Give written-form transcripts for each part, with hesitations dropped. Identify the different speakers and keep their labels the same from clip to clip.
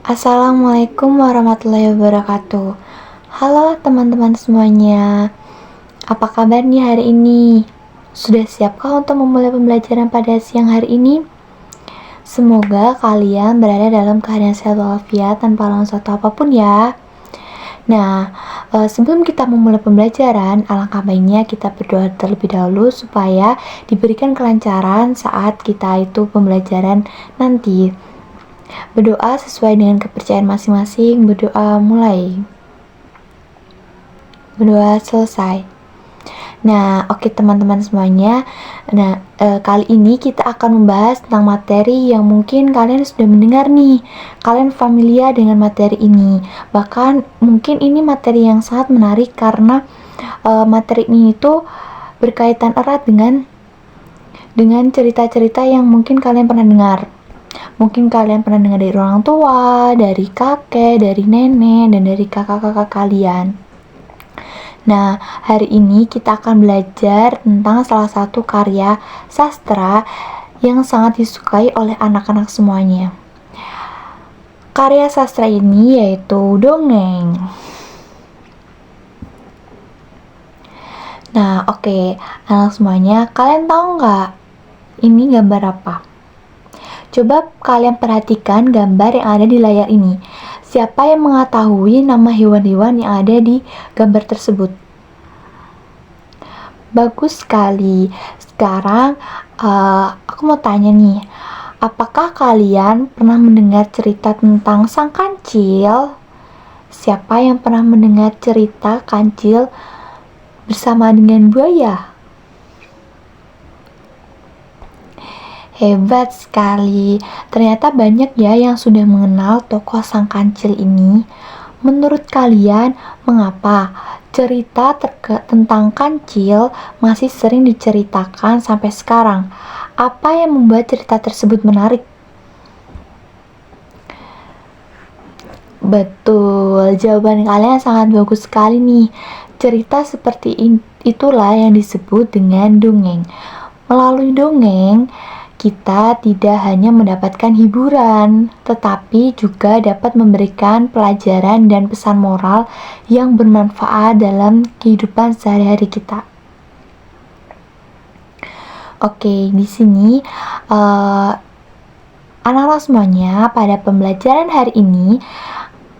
Speaker 1: Assalamualaikum warahmatullahi wabarakatuh. Halo teman-teman semuanya. Apa kabar nih hari ini? Sudah siapkah untuk memulai pembelajaran pada siang hari ini? Semoga kalian berada dalam keadaan sehat walafiat tanpa halangan suatu apapun ya. Nah, sebelum kita memulai pembelajaran, alangkah baiknya kita berdoa terlebih dahulu supaya diberikan kelancaran saat kita itu pembelajaran nanti. Berdoa sesuai dengan kepercayaan masing-masing. Berdoa mulai. Berdoa selesai. Nah, oke teman-teman semuanya. Nah, kali ini kita akan membahas tentang materi yang mungkin kalian sudah mendengar nih. Kalian familiar dengan materi ini. Bahkan mungkin ini materi yang sangat menarik karena materi ini itu berkaitan erat dengan cerita-cerita yang mungkin kalian pernah dengar. Mungkin kalian pernah dengar dari orang tua, dari kakek, dari nenek, dan dari kakak-kakak kalian. Nah, hari ini kita akan belajar tentang salah satu karya sastra yang sangat disukai oleh anak-anak semuanya. Karya sastra ini yaitu dongeng. Nah, oke, anak semuanya, kalian tahu nggak ini gambar apa? Coba kalian perhatikan gambar yang ada di layar ini. Siapa yang mengetahui nama hewan-hewan yang ada di gambar tersebut? Bagus sekali. Sekarang aku mau tanya nih, apakah kalian pernah mendengar cerita tentang sang kancil? Siapa yang pernah mendengar cerita kancil bersama dengan buaya? Hebat sekali. Ternyata banyak ya yang sudah mengenal tokoh sang kancil ini. Menurut kalian, mengapa cerita tentang kancil masih sering diceritakan sampai sekarang? Apa yang membuat cerita tersebut menarik? Betul, jawaban kalian sangat bagus sekali nih. Cerita seperti itulah yang disebut dengan dongeng. Melalui dongeng, kita tidak hanya mendapatkan hiburan, tetapi juga dapat memberikan pelajaran dan pesan moral yang bermanfaat dalam kehidupan sehari-hari kita. Oke, di sini anak-anak semuanya, pada pembelajaran hari ini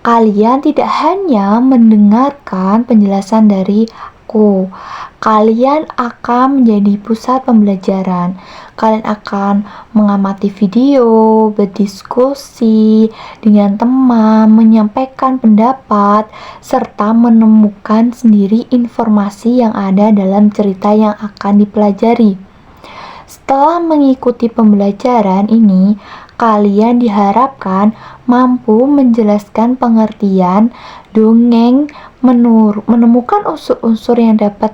Speaker 1: kalian tidak hanya mendengarkan penjelasan dari aku. Kalian akan menjadi pusat pembelajaran. Kalian akan mengamati video, berdiskusi dengan teman, menyampaikan pendapat, serta menemukan sendiri informasi yang ada dalam cerita yang akan dipelajari. Setelah mengikuti pembelajaran ini, kalian diharapkan mampu menjelaskan pengertian dongeng, menemukan unsur-unsur yang terdapat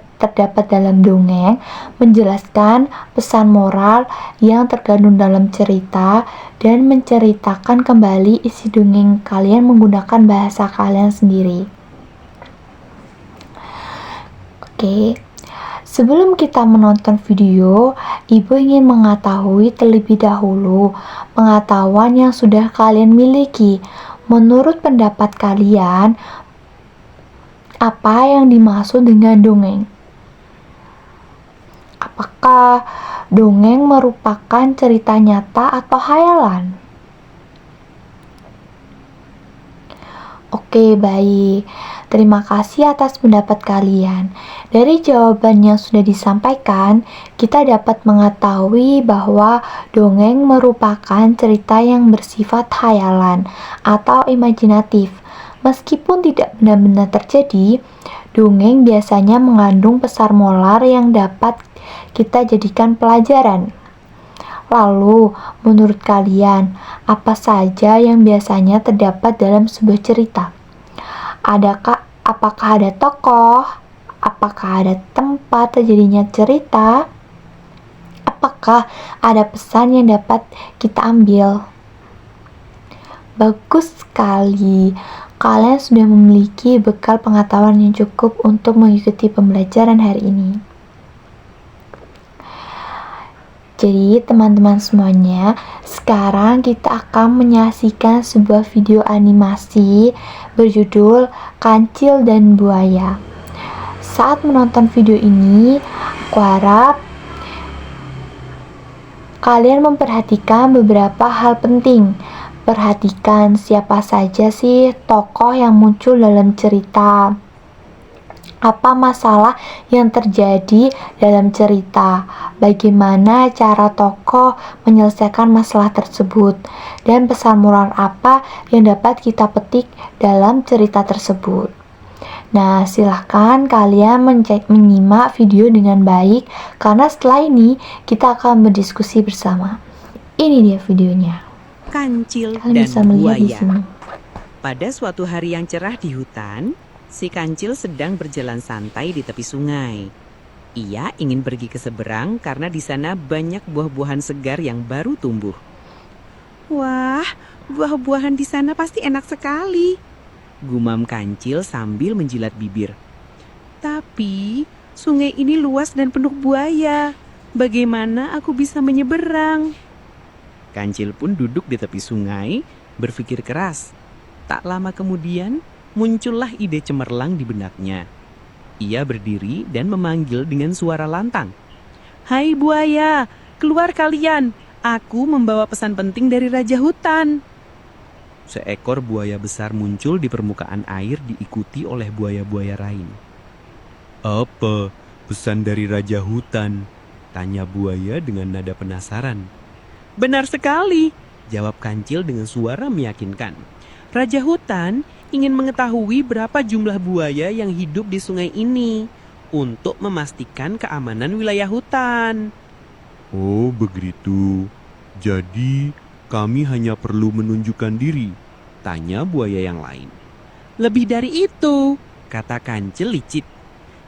Speaker 1: dalam dongeng, menjelaskan pesan moral yang terkandung dalam cerita, dan menceritakan kembali isi dongeng kalian menggunakan bahasa kalian sendiri. Oke. Sebelum kita menonton video, Ibu ingin mengetahui terlebih dahulu pengetahuan yang sudah kalian miliki. Menurut pendapat kalian, apa yang dimaksud dengan dongeng? Apakah dongeng merupakan cerita nyata atau hayalan? Oke, baik. Terima kasih atas pendapat kalian. Dari jawaban yang sudah disampaikan, kita dapat mengetahui bahwa dongeng merupakan cerita yang bersifat hayalan atau imajinatif. Meskipun tidak benar-benar terjadi, dongeng biasanya mengandung pesan moral yang dapat kita jadikan pelajaran. Lalu, menurut kalian, apa saja yang biasanya terdapat dalam sebuah cerita? Apakah ada tokoh? Apakah ada tempat terjadinya cerita? Apakah ada pesan yang dapat kita ambil? Bagus sekali. Kalian sudah memiliki bekal pengetahuan yang cukup untuk mengikuti pembelajaran hari ini. Jadi teman-teman semuanya, sekarang kita akan menyaksikan sebuah video animasi berjudul Kancil dan Buaya. Saat menonton video ini, aku harap kalian memperhatikan beberapa hal penting. Perhatikan siapa saja sih tokoh yang muncul dalam cerita. Apa masalah yang terjadi dalam cerita, bagaimana cara tokoh menyelesaikan masalah tersebut, dan pesan moral apa yang dapat kita petik dalam cerita tersebut. Nah, silahkan kalian menyimak video dengan baik, karena setelah ini kita akan berdiskusi bersama. Ini dia videonya.
Speaker 2: Kancil
Speaker 1: Kalian
Speaker 2: dan
Speaker 1: bisa melihat di
Speaker 2: buaya.
Speaker 1: sini.
Speaker 2: Pada suatu hari yang cerah di hutan, si kancil sedang berjalan santai di tepi sungai. Ia ingin pergi ke seberang karena di sana banyak buah-buahan segar yang baru tumbuh. Wah, buah-buahan di sana pasti enak sekali, gumam kancil sambil menjilat bibir. Tapi sungai ini luas dan penuh buaya. Bagaimana aku bisa menyeberang? Kancil pun duduk di tepi sungai, berpikir keras. Tak lama kemudian, muncullah ide cemerlang di benaknya. Ia berdiri dan memanggil dengan suara lantang. Hai buaya, keluar kalian. Aku membawa pesan penting dari Raja Hutan. Seekor buaya besar muncul di permukaan air diikuti oleh buaya-buaya lain. Apa pesan dari Raja Hutan? Tanya buaya dengan nada penasaran. Benar sekali, jawab kancil dengan suara meyakinkan. Raja Hutan ingin mengetahui berapa jumlah buaya yang hidup di sungai ini untuk memastikan keamanan wilayah hutan.
Speaker 3: Oh, begitu. Jadi, kami hanya perlu menunjukkan diri, tanya buaya yang lain.
Speaker 2: Lebih dari itu, kata kancil licik.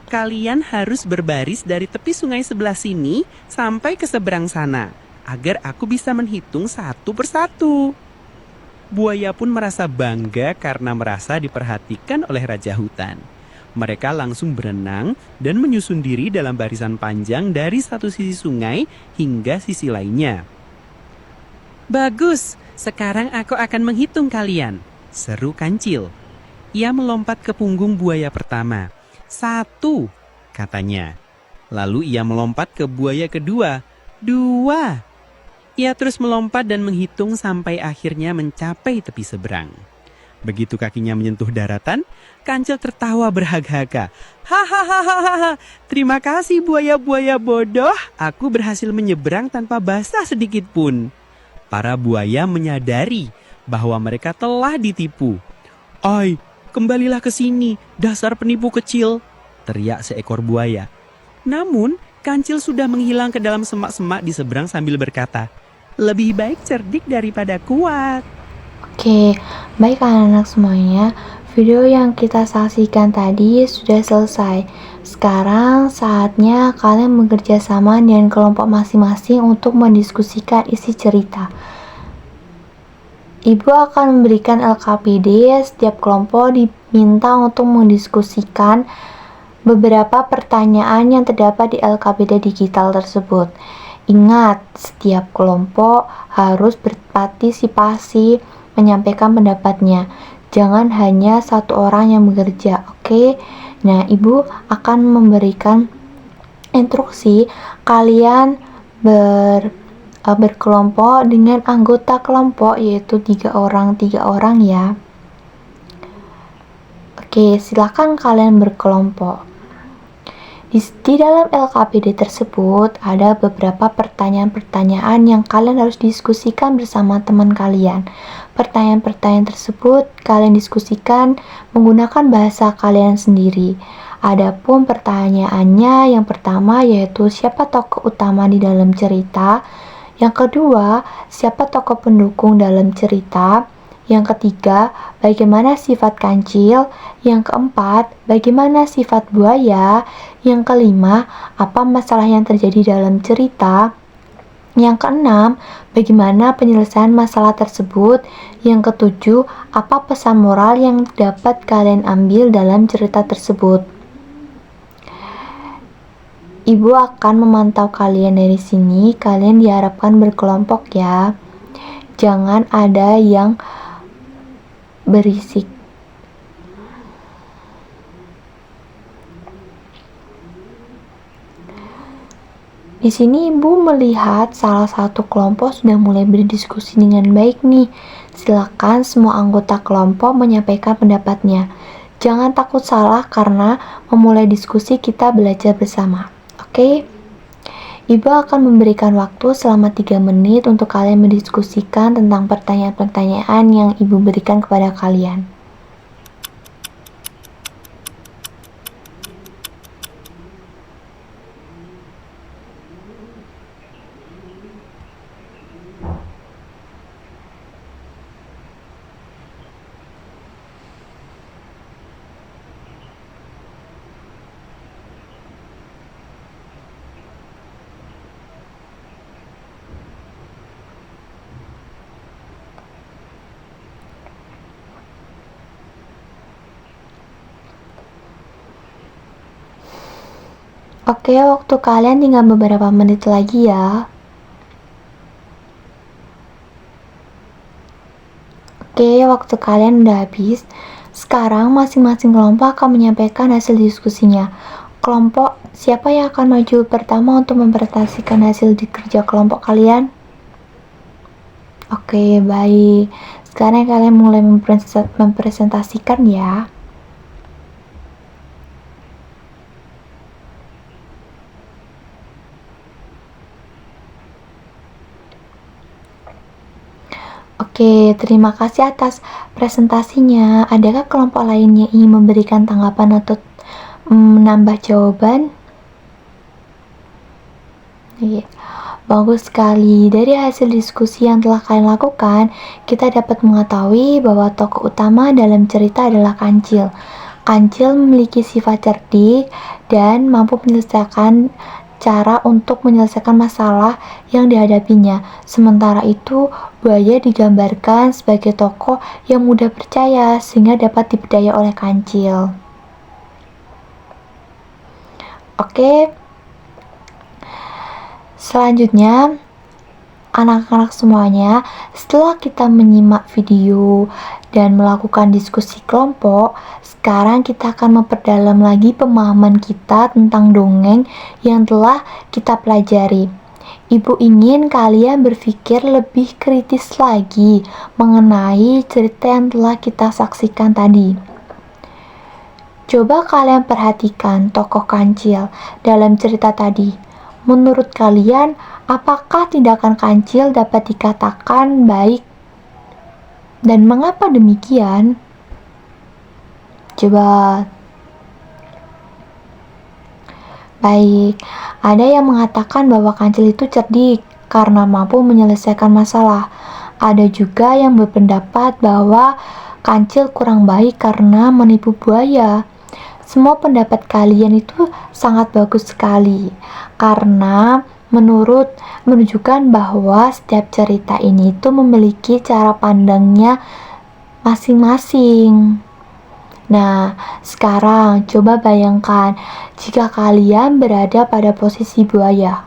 Speaker 2: Kalian harus berbaris dari tepi sungai sebelah sini sampai ke seberang sana, agar aku bisa menghitung satu persatu. Buaya pun merasa bangga karena merasa diperhatikan oleh Raja Hutan. Mereka langsung berenang dan menyusun diri dalam barisan panjang dari satu sisi sungai hingga sisi lainnya. Bagus, sekarang aku akan menghitung kalian, seru kancil. Ia melompat ke punggung buaya pertama. 1, katanya. Lalu ia melompat ke buaya kedua. 2. Ia terus melompat dan menghitung sampai akhirnya mencapai tepi seberang. Begitu kakinya menyentuh daratan, kancil tertawa berhak-haka. Hahaha, terima kasih buaya-buaya bodoh, aku berhasil menyeberang tanpa basah sedikit pun. Para buaya menyadari bahwa mereka telah ditipu. Ai, kembalilah ke sini, dasar penipu kecil, teriak seekor buaya. Namun, kancil sudah menghilang ke dalam semak-semak di seberang sambil berkata, lebih baik cerdik daripada kuat.
Speaker 1: Oke, baik anak-anak semuanya, video yang kita saksikan tadi sudah selesai. Sekarang saatnya kalian bekerja sama dengan kelompok masing-masing untuk mendiskusikan isi cerita. Ibu akan memberikan LKPD, setiap kelompok diminta untuk mendiskusikan beberapa pertanyaan yang terdapat di LKPD digital tersebut. Ingat, setiap kelompok harus berpartisipasi menyampaikan pendapatnya. Jangan hanya satu orang yang bekerja, oke? Nah, Ibu akan memberikan instruksi kalian berkelompok dengan anggota kelompok, yaitu 3 orang ya. Oke, silakan kalian berkelompok. Di dalam LKPD tersebut ada beberapa pertanyaan-pertanyaan yang kalian harus diskusikan bersama teman kalian. Pertanyaan-pertanyaan tersebut kalian diskusikan menggunakan bahasa kalian sendiri. Adapun pertanyaannya yang pertama yaitu siapa tokoh utama di dalam cerita. Yang kedua, siapa tokoh pendukung dalam cerita. Yang ketiga, bagaimana sifat kancil. Yang keempat, bagaimana sifat buaya. Yang kelima, apa masalah yang terjadi dalam cerita. Yang keenam, bagaimana penyelesaian masalah tersebut. Yang ketujuh, apa pesan moral yang dapat kalian ambil dalam cerita tersebut. Ibu akan memantau kalian dari sini. Kalian diharapkan berkelompok ya. Jangan ada yang berisik. Di sini Ibu melihat salah satu kelompok sudah mulai berdiskusi dengan baik nih. Silakan semua anggota kelompok menyampaikan pendapatnya. Jangan takut salah karena memulai diskusi kita belajar bersama. Oke? Ibu akan memberikan waktu selama 3 menit untuk kalian mendiskusikan tentang pertanyaan-pertanyaan yang Ibu berikan kepada kalian. Oke, waktu kalian tinggal beberapa menit lagi ya. Oke, waktu kalian udah habis. Sekarang masing-masing kelompok akan menyampaikan hasil diskusinya. Kelompok siapa yang akan maju pertama untuk mempresentasikan hasil di kerja kelompok kalian? Oke, baik. Sekarang kalian mulai mempresentasikan ya. Oke, terima kasih atas presentasinya. Adakah kelompok lainnya ingin memberikan tanggapan atau menambah jawaban? Iya. Bagus sekali. Dari hasil diskusi yang telah kalian lakukan, kita dapat mengetahui bahwa tokoh utama dalam cerita adalah Kancil. Kancil memiliki sifat cerdik dan mampu menyelesaikan cara untuk menyelesaikan masalah yang dihadapinya. Sementara itu, buaya digambarkan sebagai tokoh yang mudah percaya sehingga dapat diperdaya oleh Kancil. Oke. Selanjutnya, anak-anak semuanya, setelah kita menyimak video dan melakukan diskusi kelompok, sekarang kita akan memperdalam lagi pemahaman kita tentang dongeng yang telah kita pelajari. Ibu ingin kalian berpikir lebih kritis lagi mengenai cerita yang telah kita saksikan tadi. Coba kalian perhatikan tokoh Kancil dalam cerita tadi. Menurut kalian, apakah tindakan Kancil dapat dikatakan baik? Dan mengapa demikian? Coba. Baik, ada yang mengatakan bahwa Kancil itu cerdik karena mampu menyelesaikan masalah. Ada juga yang berpendapat bahwa Kancil kurang baik karena menipu buaya. Semua pendapat kalian itu sangat bagus sekali karena menunjukkan bahwa setiap cerita ini itu memiliki cara pandangnya masing-masing. Nah, sekarang coba bayangkan jika kalian berada pada posisi buaya.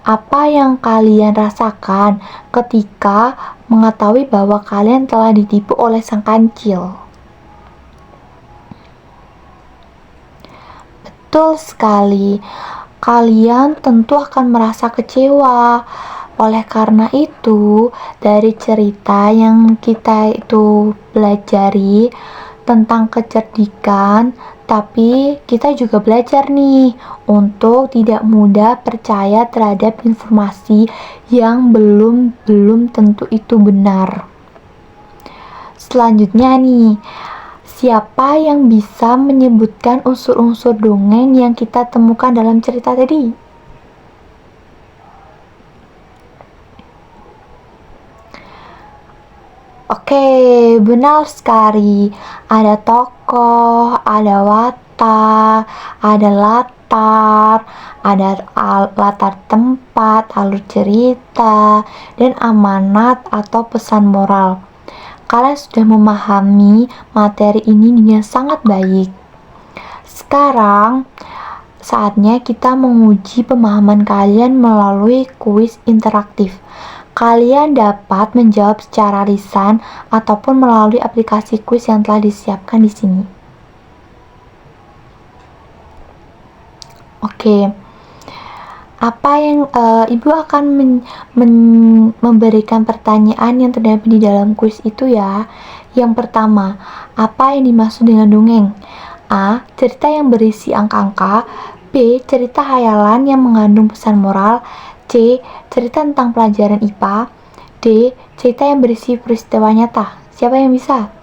Speaker 1: Apa yang kalian rasakan ketika mengetahui bahwa kalian telah ditipu oleh sang Kancil? Betul sekali, kalian tentu akan merasa kecewa. Oleh karena itu, dari cerita yang kita itu pelajari tentang kecerdikan, tapi kita juga belajar nih untuk tidak mudah percaya terhadap informasi yang belum tentu itu benar. Selanjutnya nih, siapa yang bisa menyebutkan unsur-unsur dongeng yang kita temukan dalam cerita tadi? Oke, benar sekali. Ada tokoh, ada watak, ada latar, ada latar tempat, alur cerita, dan amanat atau pesan moral. Kalian sudah memahami materi ini dengan sangat baik. Sekarang, saatnya kita menguji pemahaman kalian melalui kuis interaktif. Kalian dapat menjawab secara lisan ataupun melalui aplikasi kuis yang telah disiapkan di sini. Oke. Apa yang Ibu akan memberikan pertanyaan yang terdapat di dalam kuis itu ya. Yang pertama, apa yang dimaksud dengan dongeng? A. Cerita yang berisi angka-angka. B. Cerita hayalan yang mengandung pesan moral. C. Cerita tentang pelajaran IPA. D. Cerita yang berisi peristiwa nyata. Siapa yang bisa?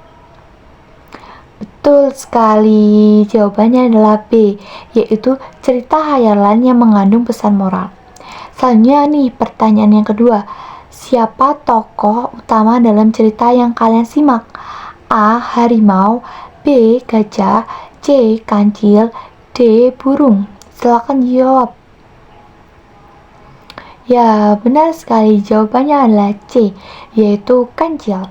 Speaker 1: Betul sekali, jawabannya adalah B, yaitu cerita hayalan yang mengandung pesan moral. Selanjutnya nih, pertanyaan yang kedua. Siapa tokoh utama dalam cerita yang kalian simak? A. Harimau. B. Gajah. C. Kancil. D. Burung. Silakan jawab. Ya, benar sekali, jawabannya adalah C, yaitu kancil.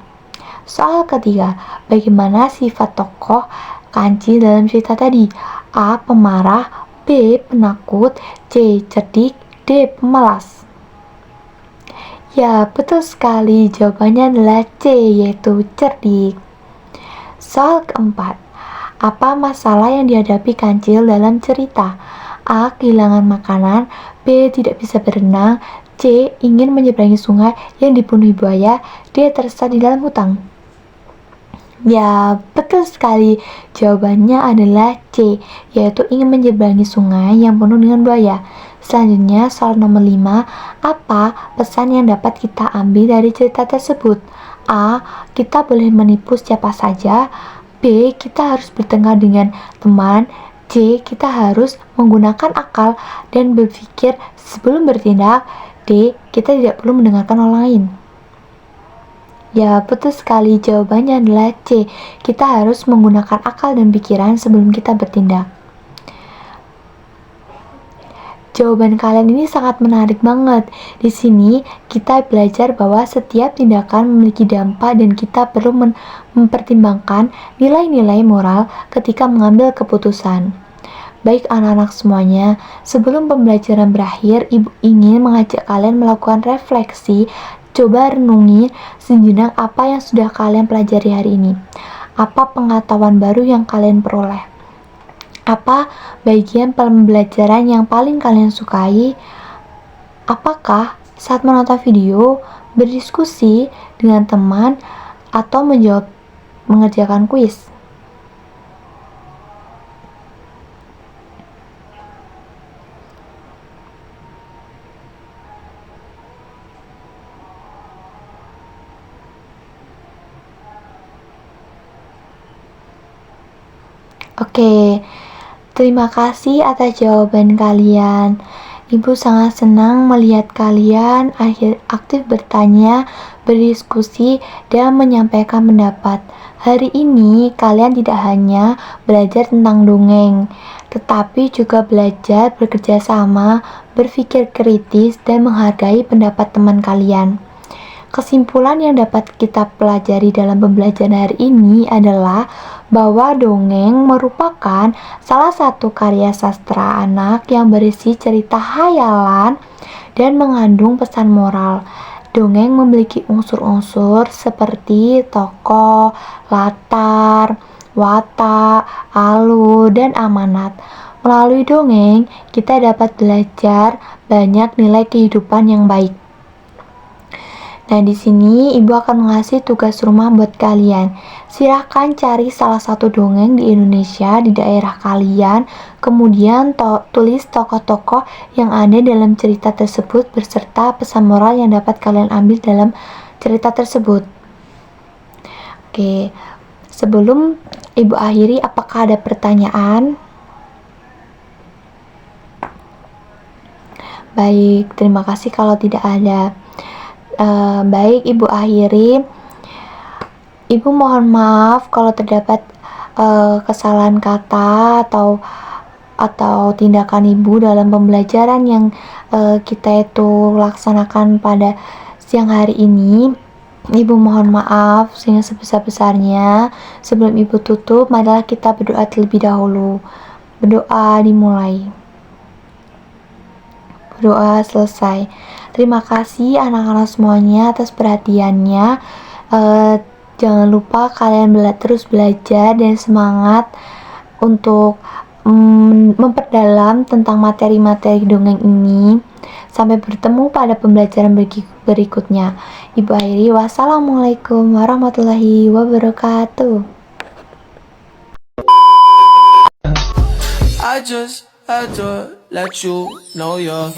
Speaker 1: Soal ketiga, bagaimana sifat tokoh Kancil dalam cerita tadi? A. Pemarah. B. Penakut. C. Cerdik. D. Pemalas. Ya, betul sekali, jawabannya adalah C, yaitu cerdik. Soal keempat, apa masalah yang dihadapi Kancil dalam cerita? A. Kehilangan makanan. B. Tidak bisa berenang. C. Ingin menyeberangi sungai yang dipenuhi buaya. D. Tersesat di dalam hutang. Ya, betul sekali. Jawabannya adalah C, yaitu ingin menyeberangi sungai yang penuh dengan buaya. Selanjutnya, soal nomor 5, apa pesan yang dapat kita ambil dari cerita tersebut? A. Kita boleh menipu siapa saja. B. Kita harus bertengkar dengan teman. C. Kita harus menggunakan akal dan berpikir sebelum bertindak. D. Kita tidak perlu mendengarkan orang lain. Ya, betul sekali, jawabannya adalah C. Kita harus menggunakan akal dan pikiran sebelum kita bertindak. Jawaban kalian ini sangat menarik banget. Di sini kita belajar bahwa setiap tindakan memiliki dampak dan kita perlu mempertimbangkan nilai-nilai moral ketika mengambil keputusan. Baik anak-anak semuanya, sebelum pembelajaran berakhir, Ibu ingin mengajak kalian melakukan refleksi. Coba renungi sejenak apa yang sudah kalian pelajari hari ini. Apa pengetahuan baru yang kalian peroleh? Apa bagian pembelajaran yang paling kalian sukai? Apakah saat menonton video, berdiskusi dengan teman, atau mengerjakan kuis? Oke, terima kasih atas jawaban kalian. Ibu sangat senang melihat kalian aktif bertanya, berdiskusi, dan menyampaikan pendapat. Hari ini kalian tidak hanya belajar tentang dongeng, tetapi juga belajar bekerja sama, berpikir kritis, dan menghargai pendapat teman kalian. Kesimpulan yang dapat kita pelajari dalam pembelajaran hari ini adalah bahwa dongeng merupakan salah satu karya sastra anak yang berisi cerita hayalan dan mengandung pesan moral. Dongeng memiliki unsur-unsur seperti tokoh, latar, watak, alur, dan amanat. Melalui dongeng, kita dapat belajar banyak nilai kehidupan yang baik. Nah, di sini Ibu akan mengasih tugas rumah buat kalian. Silahkan cari salah satu dongeng di Indonesia di daerah kalian, kemudian tulis tokoh-tokoh yang ada dalam cerita tersebut beserta pesan moral yang dapat kalian ambil dalam cerita tersebut. Oke, sebelum Ibu akhiri, apakah ada pertanyaan? Baik, terima kasih kalau tidak ada. Baik, Ibu akhiri. Ibu mohon maaf kalau terdapat kesalahan kata atau tindakan Ibu dalam pembelajaran yang kita itu laksanakan pada siang hari ini. Ibu mohon maaf sehingga sebesar-besarnya. Sebelum Ibu tutup, marilah kita berdoa terlebih dahulu. Berdoa dimulai. berdoa selesai. Terima kasih anak-anak semuanya atas perhatiannya. Jangan lupa kalian terus belajar dan semangat untuk memperdalam tentang materi-materi dongeng ini. Sampai bertemu pada pembelajaran berikutnya. Ibu akhiri, wassalamualaikum warahmatullahi wabarakatuh.
Speaker 4: I just had to let you know you're